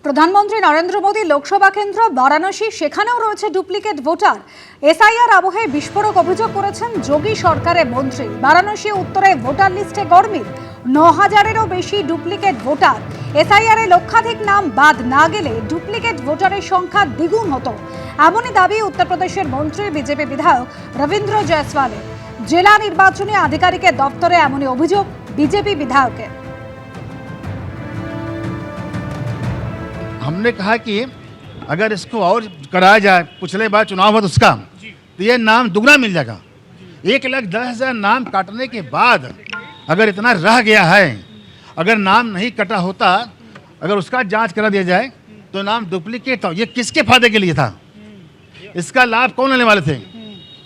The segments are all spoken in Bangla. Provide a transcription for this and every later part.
প্রধানমন্ত্রী নরেন্দ্র মোদী লোকসভা কেন্দ্র বারাণসী, সেখানেও রয়েছে ডুপ্লিকেট ভোটার। এসআইআর আবহে বিস্ফোরক অভিযোগ করেছেন যোগী সরকারের মন্ত্রী। বারাণসী উত্তরে ভোটার লিস্টে গরমিল, ৯,০০০-এরও বেশি ডুপ্লিকেট ভোটার। এসআইআর এ লক্ষাধিক নাম বাদ না গেলে ডুপ্লিকেট ভোটারের সংখ্যা দ্বিগুণ হতো, এমনই দাবি উত্তরপ্রদেশের মন্ত্রী বিজেপি বিধায়ক রবীন্দ্র জয়সওয়ালের। জেলা নির্বাচনী আধিকারিকের দপ্তরে এমনই অভিযোগ बीजेपी विधायक है। हमने कहा कि अगर इसको और कराया जाए, पिछले बार चुनाव हुआ उसका, तो ये नाम दुगना मिल जाएगा। 1,10,000 नाम काटने के बाद अगर इतना रह गया है, अगर नाम नहीं कटा होता, अगर उसका जांच करा दिया जाए तो नाम डुप्लीकेट था। ये किसके फायदे के लिए था? इसका लाभ कौन लेने वाले थे?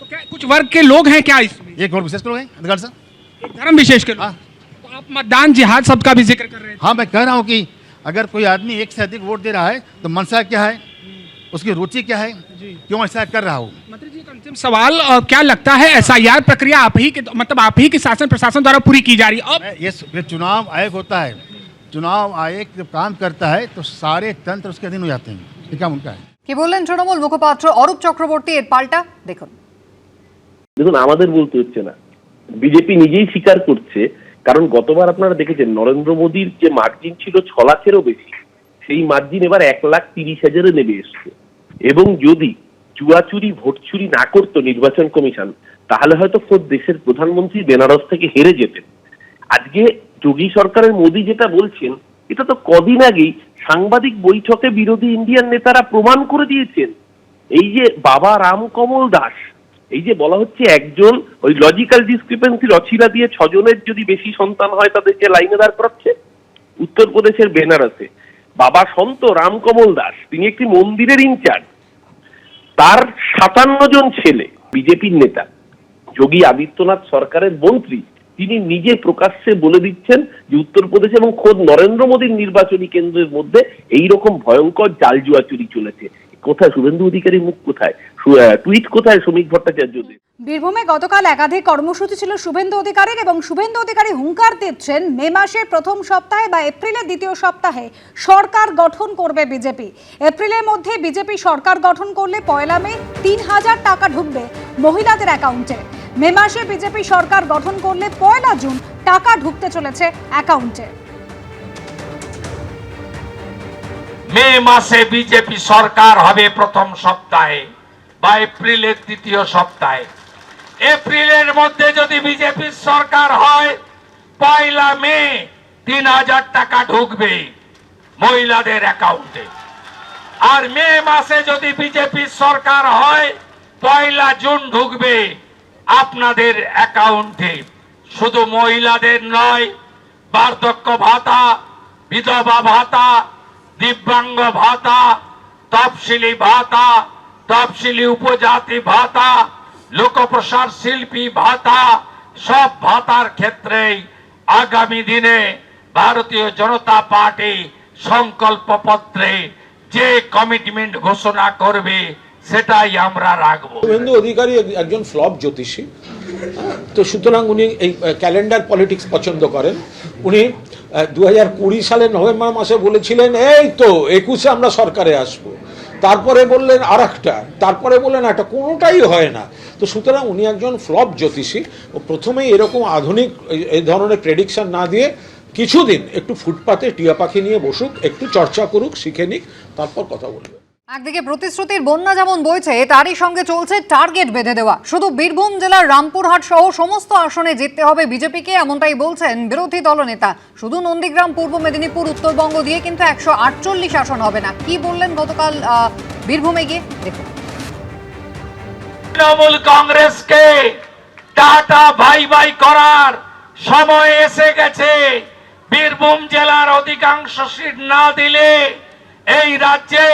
तो क्या कुछ वर्ग के लोग हैं क्या इसमें? एक और विशेष लोग हैं अधिकार सर, एक धर्म विशेष के लोग। हाँ। तो आप मतदान जिहाद सबका भी जिक्र कर रहे थे। हाँ, मैं कह रहा हूँ कि अगर कोई आदमी एक से अधिक वोट दे रहा है तो मंशा क्या है, उसकी रुचि क्या है, क्यों ऐसा कर रहा हो। मंत्री जी, एक अंतिम सवाल, क्या लगता है एसआईआर प्रक्रिया आप ही के शासन प्रशासन द्वारा पूरी की जा रही है? अब ये चुनाव आयोग होता है, चुनाव आयोग जब काम करता है तो सारे तंत्र उसके अधीन हो जाते हैं। ये काम उनका है। কি বললেন তৃণমূল মুখপাত্র অরূপ চক্রবর্তী? এর পাল্টা দেখুন। আমাদের বলতে হচ্ছে না, বিজেপি নিজেই স্বীকার করছে। কারণ গতবার আপনারা দেখেছেন নরেন্দ্র মোদীর যে মার্জিন ছিল 6 লাখেরও বেশি, সেই মার্জিন এবার 1,30,000-এ নেমে এসছে। এবং যদি চুয়াচুরি ভোট চুরি না করতো নির্বাচন কমিশন, তাহলে হয়তো খোদ দেশের প্রধানমন্ত্রী বেনারস থেকে হেরে যেতেন। আজকে যোগী সরকারের মোদী যেটা বলছেন, এটা তো কদিন আগেই সাংবাদিক বৈঠকে বিরোধী ইন্ডিয়ান নেতারা প্রমাণ করে দিয়েছেন। এই যে বাবা রামকমল দাস, এই যে বলা হচ্ছে একজন ওই লজিক্যাল ডিসক্রিপেন্সি রচিলা দিয়ে 6 জনের যদি বেশি সন্তান হয় তাদেরকে লাইনে দাঁড় করাচ্ছে। উত্তরপ্রদেশের বেনারসে বাবা সন্ত রামকমল দাস, তিনি একটি মন্দিরের ইনচার্জ, তার 57 জন ছেলে বিজেপির নেতা, যোগী আদিত্যনাথ সরকারের মন্ত্রী, তিনি নিজে প্রকাশ্যে বলে দিচ্ছেন যে উত্তরপ্রদেশ এবং খোদ নরেন্দ্র মোদীর নির্বাচনী কেন্দ্রের মধ্যে এইরকম ভয়ঙ্কর জাল জুয়া চুরি চলেছে। কোথায় শুভেন্দু অধিকারী মুখ, কোথায় টুইট, কোথায় শ্রমিক ভট্টাচার্যদের? বীরভূমে গতকাল একাধিক কর্মসূচি ছিল শুভেন্দু অধিকারীর, এবং শুভেন্দু অধিকারী হুঙ্কার দিচ্ছেন মে মাসের প্রথম সপ্তাহে বা এপ্রিলের দ্বিতীয় সপ্তাহে সরকার গঠন করবে বিজেপি। এপ্রিলের মধ্যে বিজেপি সরকার গঠন করলে 1 মে 3,000 টাকা ঢুকবে মহিলাদের অ্যাকাউন্টে। মে মাসে বিজেপি সরকার গঠন করলে 1 জুন টাকা ঢুকতে চলেছে অ্যাকাউন্টে। মে মাসে বিজেপি সরকার হবে প্রথম সপ্তাহে বা এপ্রিলের দ্বিতীয় সপ্তাহে। এপ্রিলের মধ্যে যদি বিজেপি সরকার হয়, 1 মে 3,000 টাকা ঢুকবে মহিলাদের অ্যাকাউন্টে। আর মে মাসে যদি বিজেপি সরকার হয়, 1 জুন ঢুকবে আপনাদের অ্যাকাউন্টে। শুধু মহিলাদের নয়, বার্ধক্য ভাতা, বিধবা ভাতা, দিব্যাঙ্গ ভাতা, তফসিলি ভাতা, তফসিলি উপজাতি ভাতা, লোকপ্রসার শিল্পী ভাতা, সব ভাতার ক্ষেত্রেই আগামী দিনে ভারতীয় জনতা পার্টি সংকল্পপত্রে যে কমিটমেন্ট ঘোষণা করবে সেটাই আমরা রাখবো। শুভেন্দু অধিকারী একজন ফ্লপ জ্যোতিষী, তো সুতরাং উনি এই ক্যালেন্ডার পলিটিক্স পছন্দ করেন। উনি 2020 সালের নভেম্বর মাসে বলেছিলেন এই তো 21-এ আমরা সরকারে আসবো, তারপরে বললেন আরেকটা, তারপরে বললেন একটা, কোনোটাই হয় না। তো সুতরাং উনি একজন ফ্লপ জ্যোতিষী। ও প্রথমেই এরকম আধুনিক এই ধরনের প্রেডিকশন না দিয়ে কিছুদিন একটু ফুটপাতে টিয়া পাখি নিয়ে বসুক, একটু চর্চা করুক, শিখে নিক, তারপর কথা বলবে। একদিকে প্রতিশ্রুতির বন্যা যেমন বইছে, তারই সঙ্গে চলছে টার্গেট বেঁধে দেওয়া। শুধু বীরভূম জেলার রামপুরহাট সহ সমস্ত আসনে জিততে হবে বিজেপিকে, এমনটাই বলছেন বিরোধী দলনেতা। শুধু নন্দীগ্রাম, পূর্ব মেদিনীপুর, উত্তরবঙ্গ দিয়ে কিন্তু 148 আসন হবে না। কি বললেন গতকাল বীরভূমে গিয়ে দেখুন। তৃণমূল কংগ্রেসকে টাটা বাই বাই করার সময় এসে গেছে। বীরভূম জেলার অধিকাংশ সিট না দিলে এই রাজ্যে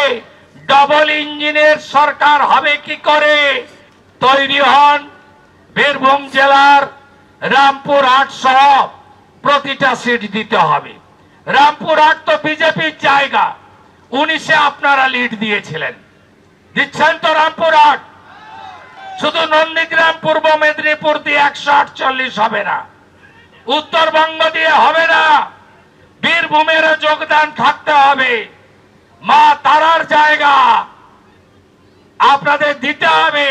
ডবল ইঞ্জিনের সরকার হবে কি করে? তৈরি হন। বীরভূম জেলার রামপুরহাট সহ প্রতিটা সিট দিতে হবে। রামপুরহাট তো বিজেপির জায়গা, 19-এ আপনারা লিড দিয়েছিলেন, দিচ্ছেন তো রামপুরহাট। শুধু নন্দীগ্রাম, পূর্ব মেদিনীপুর দিয়ে 148 হবে না, উত্তরবঙ্গ দিয়ে হবে না, বীরভূমের যোগদান থাকতে হবে। মা তারার জায়গা আপনাদের দিতে হবে।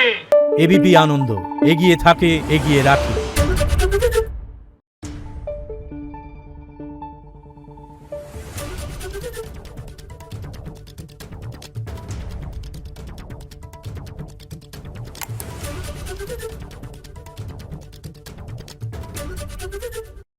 এবিপি আনন্দ, এগিয়ে থাকে, এগিয়ে রাখে।